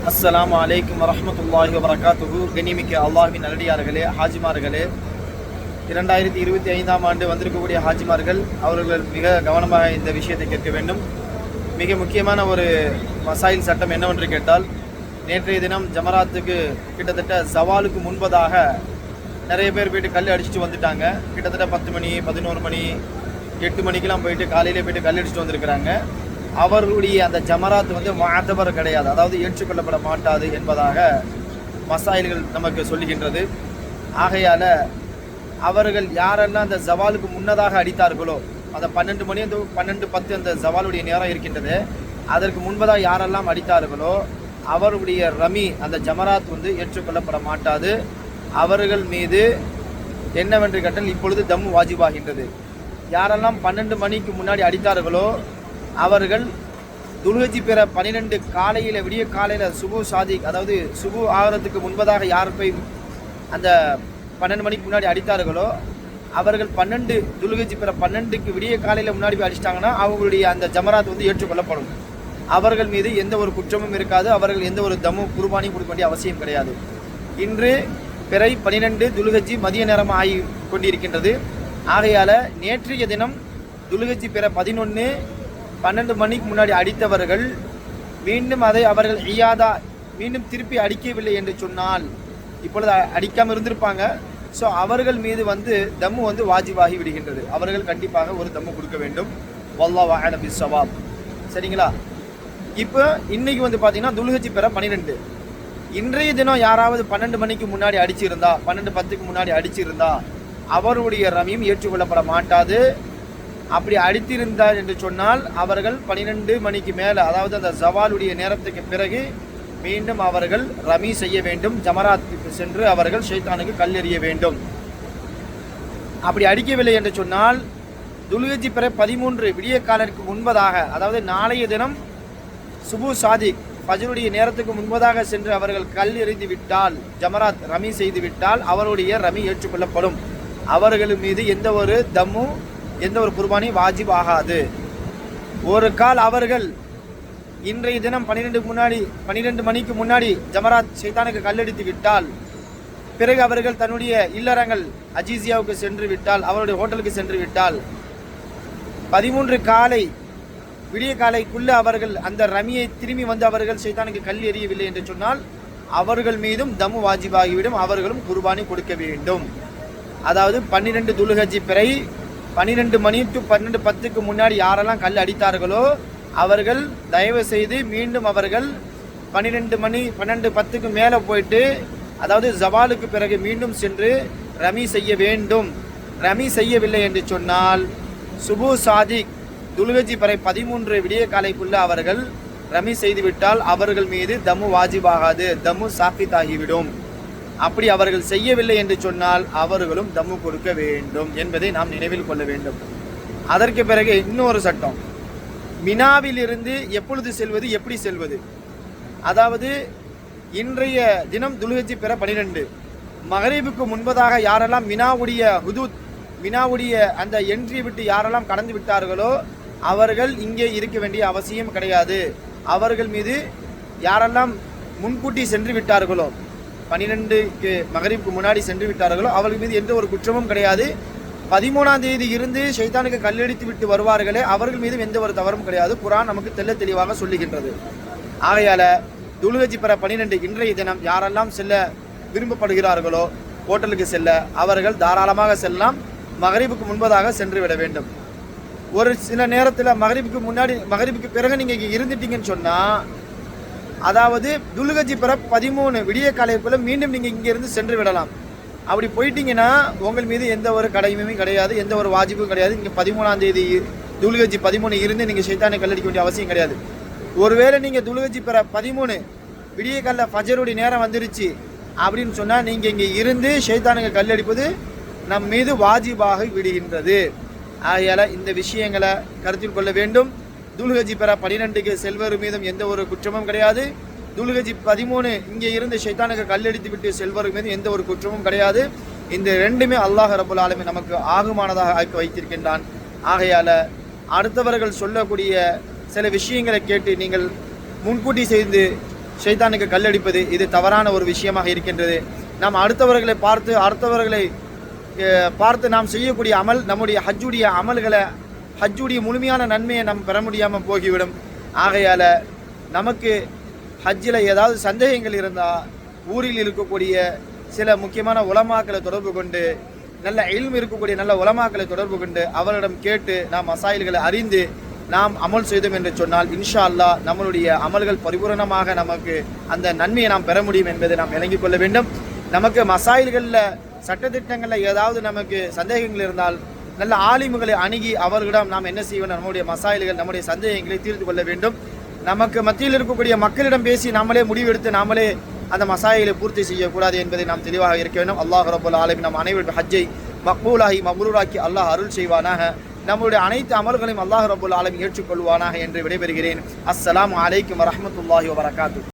அஸ்ஸலாமு அலைக்கும் வரஹ்மத்துல்லாஹி வபரகாத்துஹு. கண்ணியமிக்க அல்லாஹ்வின் நல்லடியார்களே, ஹாஜிமார்களே, 2025ஆம் ஆண்டு வந்திருக்கக்கூடிய ஹாஜிமார்கள் அவர்கள் மிக கவனமாக இந்த விஷயத்தை கேட்க வேண்டும். மிக முக்கியமான ஒரு மசாயில் சட்டம் என்னவென்று கேட்டால், நேற்றைய தினம் ஜமராத்துக்கு கிட்டத்தட்ட சவாலுக்கு முன்பதாக நிறைய பேர் போயிட்டு கல் அடிச்சுட்டு வந்துட்டாங்க. கிட்டத்தட்ட 10 மணி 11 மணி 8 மணிக்கெல்லாம் போயிட்டு காலையிலே போயிட்டு கல் அடிச்சுட்டு வந்திருக்கிறாங்க. அவர்களுடைய அந்த ஜமராத் முஅத்தபர் கிடையாது, அதாவது ஏற்றுக்கொள்ளப்பட மாட்டாது என்பதாக மசாயில்கள் நமக்கு சொல்லுகின்றது. ஆகையால் அவர்கள் யாரெல்லாம் அந்த ஜவாலுக்கு முன்னதாக அடித்தார்களோ, அந்த 12 மணி 12:10 அந்த ஜவாலுடைய நேரம் இருக்கின்றது, அதற்கு முன்பதாக யாரெல்லாம் அடித்தார்களோ அவருடைய ரமி அந்த ஜமராத் ஏற்றுக்கொள்ளப்பட மாட்டாது. அவர்கள் மீது என்னவென்று கேட்டால் இப்பொழுது தம்மு வாஜிபாகின்றது. யாரெல்லாம் 12 மணிக்கு முன்னாடி அடித்தார்களோ அவர்கள் துல்ஹஜ் பிற 12 காலையில் விடிய காலையில் சுபு சாதிக், அதாவது சுபு ஆகிறதுக்கு முன்பதாக யார் போய் அந்த 12 மணிக்கு முன்னாடி அடித்தார்களோ அவர்கள் 12 துல்ஹஜ் பிற 12க்கு விடிய காலையில் முன்னாடி போய் அடிச்சிட்டாங்கன்னா அவங்களுடைய அந்த ஜமராத் ஏற்றுக்கொள்ளப்படும். அவர்கள் மீது எந்த ஒரு குற்றமும் இருக்காது. அவர்கள் எந்த ஒரு தம்மு குர்பானியும் கொடுக்க வேண்டிய அவசியம் கிடையாது. இன்று பிறை 12 துல்ஹஜ் மதிய நேரம் ஆகி கொண்டிருக்கின்றது. ஆகையால் நேற்றைய தினம் துல்ஹஜ் பிற 11 12 மணிக்கு முன்னாடி அடித்தவர்கள் மீண்டும் அதை அவர்கள் மீண்டும் திருப்பி அடிக்கவில்லை என்று சொன்னால், இப்பொழுது அடிக்காமல் இருந்திருப்பாங்க. ஸோ அவர்கள் மீது தம்மு வாஜிபாகி விடுகின்றது. அவர்கள் கண்டிப்பாக ஒரு தம்மு கொடுக்க வேண்டும். வல்லாஹு அஅலம் பிஸ்ஸவாப். சரிங்களா? இப்போ இன்னைக்கு பார்த்தீங்கன்னா துல்ஹஜ் பிற 12. இன்றைய தினம் யாராவது 12 மணிக்கு முன்னாடி அடிச்சிருந்தா, 12:10க்கு முன்னாடி அடிச்சிருந்தா அவருடைய ரமியும் ஏற்றுக்கொள்ளப்பட மாட்டாது. அப்படி அடித்திருந்தார் என்று சொன்னால் அவர்கள் 12 மணிக்கு மேலே, அதாவது அந்த ஜவாலுடைய நேரத்துக்கு பிறகு மீண்டும் அவர்கள் ரமி செய்ய வேண்டும். ஜமராத்துக்கு சென்று அவர்கள் ஷைத்தானுக்கு கல்லெறிய வேண்டும். அப்படி அடிக்கவில்லை என்று சொன்னால் துல்ஹஜ் பிற 13 விடிய காலருக்கு முன்பதாக, அதாவது நாளைய தினம் சுபு சாதிக் ஃபஜ்ருடைய நேரத்துக்கு முன்பதாக சென்று அவர்கள் கல் எறிந்து விட்டால், ஜமராத் ரமி செய்து விட்டால் அவருடைய ரமி ஏற்றுக்கொள்ளப்படும். அவர்கள் மீது எந்த ஒரு தம்மு எந்த ஒரு குர்பானி வாஜிப் ஆகாது. ஒரு கால் அவர்கள் இன்றைய தினம் 12 மணிக்கு முன்னாடி ஜமராத் ஷைத்தானுக்கு கல்லடித்து விட்டால், பிறகு அவர்கள் தன்னுடைய இல்லறங்கள் அஜீசியாவுக்கு சென்று விட்டால், அவருடைய ஹோட்டலுக்கு சென்று விட்டால் 13 காலை விடிய காலைக்குள்ளே அவர்கள் அந்த ரமியை திரும்பி அவர்கள் ஷைத்தானுக்கு கல் எறியவில்லை என்று சொன்னால் அவர்கள் மீதும் தம்மு வாஜிபாகிவிடும். அவர்களும் குர்பானி கொடுக்க வேண்டும். அதாவது 12 துல்ஹஜ் பிறை 12 மணி டு 12:10க்கு முன்னாடி யாரெல்லாம் கல் அடித்தார்களோ அவர்கள் தயவு செய்து மீண்டும் அவர்கள் 12 மணி 12:10க்கு மேலே போயிட்டு, அதாவது ஜவாலுக்கு பிறகு மீண்டும் சென்று ரமி செய்ய வேண்டும். ரமி செய்யவில்லை என்று சொன்னால் சுபு சாதிக் துல்ஹஜ் பிறை 13 விடிய காலைக்குள்ள அவர்கள் ரமி செய்துவிட்டால் அவர்கள் மீது தம்மு வாஜிபாகாது, தம்மு சாக்கித் ஆகிவிடும். அப்படி அவர்கள் செய்யவில்லை என்று சொன்னால் அவர்களும் தம்மு கொடுக்க வேண்டும் என்பதை நாம் நினைவில் கொள்ள வேண்டும். அதற்கு பிறகு இன்னொரு சட்டம், மினாவிலிருந்து எப்பொழுது செல்வது, எப்படி செல்வது. அதாவது இன்றைய தினம் துல்ஹஜ் பிற 12 மகரிபுக்கு முன்பதாக யாரெல்லாம் மினாவுடைய அந்த என்ட்ரியை விட்டு யாரெல்லாம் கடந்து விட்டார்களோ அவர்கள் இங்கே இருக்க வேண்டிய அவசியம் கிடையாது. அவர்கள் மீது யாரெல்லாம் முன்கூட்டி சென்று விட்டார்களோ, 12க்கு மகரிபுக்கு முன்னாடி சென்று விட்டார்களோ அவர்கள் மீது எந்த ஒரு குற்றமும் கிடையாது. 13ஆம் தேதி இருந்து ஷைத்தானுக்கு கல்லடித்து விட்டு வருவார்களே அவர்கள் மீதும் எந்த ஒரு தவறும் கிடையாது. குர்ஆன் நமக்கு தெளிவாக சொல்லுகின்றது. ஆகையால் துல்ஹஜ் பிற 12 இன்றைய தினம் யாரெல்லாம் செல்ல விரும்பப்படுகிறார்களோ ஹோட்டலுக்கு செல்ல அவர்கள் தாராளமாக செல்லலாம். மகரிபுக்கு முன்பதாக சென்று விட வேண்டும். ஒரு சில நேரத்தில் மகரிபுக்கு பிறகு நீங்கள் இங்கே இருந்துட்டீங்கன்னு சொன்னால், அதாவது துல்ஹஜ் பிற 13 விடிய காலைக்குள்ளே மீண்டும் நீங்கள் இங்கேருந்து சென்று விடலாம். அப்படி போயிட்டீங்கன்னா உங்கள் மீது எந்த ஒரு கடமையும் கிடையாது, எந்த ஒரு வாஜிப்பும் கிடையாது. இங்கே 13ஆம் தேதி துல்ஹஜ் 13 இருந்து நீங்கள் ஷைத்தானை கல்லடிக்க வேண்டிய அவசியம் கிடையாது. ஒருவேளை நீங்கள் துல்ஹஜ் பிற 13 விடிய காலைல ஃபஜ்ருடைய நேரம் வந்துருச்சு அப்படின்னு சொன்னால் நீங்கள் இங்கே இருந்து ஷைத்தானுக்கு கல்லடிப்பது நம் மீது வாஜிபாக விடுகின்றது. ஆகையால் இந்த விஷயங்களை கருத்தில் கொள்ள வேண்டும். துல்ஹஜ் பிற 12க்கு செல்வர் மீதும் எந்த ஒரு குற்றமும் கிடையாது. துல்ஹஜ் 13 இங்கே இருந்து ஷைத்தானுக்கு கல்லடித்து விட்டு செல்வர் மீது எந்த ஒரு குற்றமும் கிடையாது. இந்த ரெண்டுமே அல்லாஹ் ரப்புல் ஆலமீன் நமக்கு ஆகுமானதாக ஆக்கி வைத்திருக்கின்றான். ஆகையால் அடுத்தவர்கள் சொல்லக்கூடிய சில விஷயங்களை கேட்டு நீங்கள் முன்கூட்டி செய்து ஷைத்தானுக்கு கல்லடிப்பது இது தவறான ஒரு விஷயமாக இருக்கின்றது. நாம் அடுத்தவர்களை பார்த்து நாம் செய்யக்கூடிய அமல் நம்முடைய ஹஜ்ஜுடைய அமல்களை ஹஜ்ஜுடைய முழுமையான நன்மையை நாம் பெற முடியாமல் போகிவிடும். ஆகையால் நமக்கு ஹஜ்ஜில் ஏதாவது சந்தேகங்கள் இருந்தால் ஊரில் இருக்கக்கூடிய சில முக்கியமான உலமாக்களை தொடர்பு கொண்டு, நல்ல இல்ம் இருக்கக்கூடிய நல்ல உலமாக்களை தொடர்பு கொண்டு அவரிடம் கேட்டு நாம் மசாயில்களை அறிந்து நாம் அமல் செய்தோம் என்று சொன்னால் இன்ஷா அல்லாஹ் நம்மளுடைய அமல்கள் பரிபூரணமாக நமக்கு அந்த நன்மையை நாம் பெற முடியும் என்பதை நாம் விளங்கிக் கொள்ள வேண்டும். நமக்கு மசாயில்களில் சட்டத்திட்டங்களில் ஏதாவது நமக்கு சந்தேகங்கள் இருந்தால் நல்ல ஆலிமுகளை அணுகி அவர்களிடம் நாம் என்ன செய்ய வேண்டும், நம்முடைய மசாயில்கள் நம்முடைய சந்தேகங்களை தீர்த்து கொள்ள வேண்டும். நமக்கு மத்தியில் இருக்கக்கூடிய மக்களிடம் பேசி நாமளே முடிவெடுத்து நாமளே அந்த மசாயிலை பூர்த்தி செய்யக்கூடாது என்பதை நாம் தெளிவாக இருக்க வேண்டும். அல்லாஹ் ரப்பல் ஆலமீன் நம் அனைவருடைய ஹஜ்ஜை மக்பூலாகி மப்ரூராக்கி அல்லாஹ் அருள் செய்வானாக. நம்முடைய அனைத்து அமல்களையும் அல்லாஹ் ரப்பல் ஆலமீன் ஏற்றுக்கொள்வானாக என்று விடைபெறுகிறேன். அஸ்ஸலாமு அலைக்கும் வரஹ்மத்துல்லாஹி வபரகாத்துஹு.